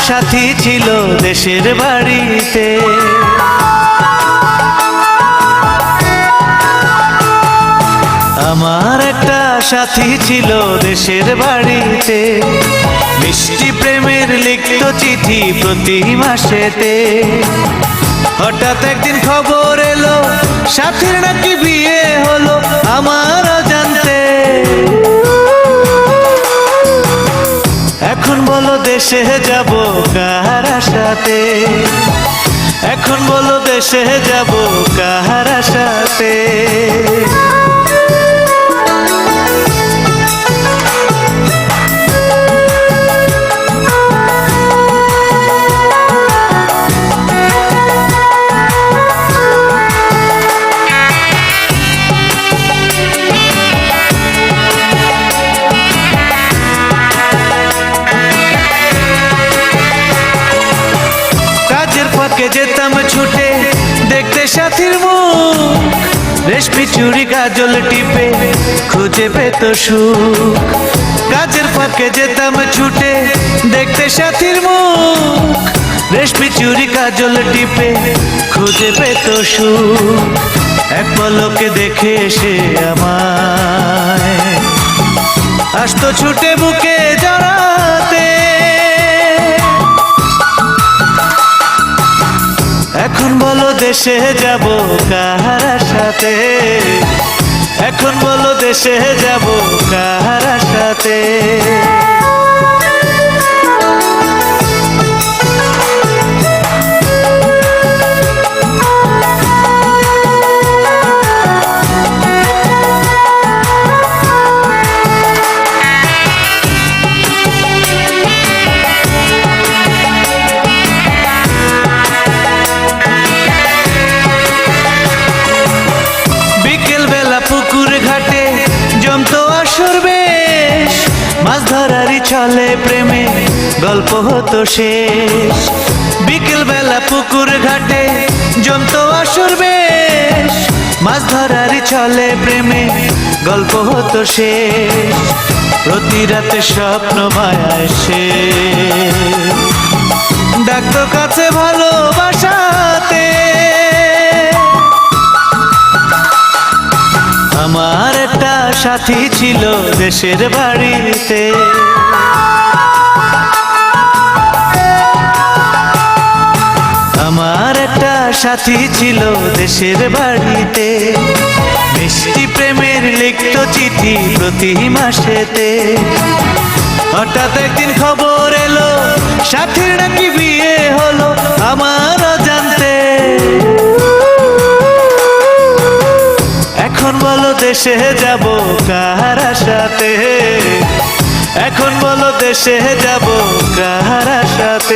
সাথী ছিল দেশের বাড়িতে। আমার একটা সাথী ছিল দেশের বাড়িতে, মিষ্টি প্রেমের লিখত চিঠি প্রতি মাসেতে। হঠাৎ একদিন খবর এলো সাথীর নাকি বিয়ে হলো আমার অজান্তে। এখন বলো দেশে যাব কার সাথে, এখন বলো দেশে যাব কার সাথে। যেতাম ছুটে দেখতে সাথীর মুখ, রেশমি চুড়ি কাজল টিপে খুঁজে পেত সুখ। কাজের ফাঁকে যেতাম ছুটে দেখতে সাথীর মুখ, রেশমি চুড়ি কাজল টিপে খুঁজে পেত সুখ। এক পলকে দেখে এসে আমায় আসতো ছুটে বুকে জড়াতে। এখন বলো দেশে যাব কার সাথে, এখন বলো দেশে যাব কার সাথে। পুকুর ঘাটে জমতো আসর বেশ, মাছ ধরারই ছলে প্রেমে গল্প হতো শেষ। বিকেল বেলা পুকুর ঘাটে জমতো আসর বেশ, মাছ ধরারই ছলে প্রেমে গল্প হতো শেষ। প্রতি রাতে স্বপ্ন মায়ায় সে ডাকতো কাছে ভালোবাসাতে। আমার একটা সাথী ছিল দেশের বাড়িতে, আমার একটা সাথী ছিল দেশের বাড়িতে, মিষ্টি প্রেমের লিখত চিঠি প্রতি মাসেতে। হঠাৎ একদিন খবর এলো সাথীর নাকি বিয়ে হলো আমার অজান্তে। এখন বলো দেশে যাব কার সাথে, এখন বলো দেশে যাব কার সাথে।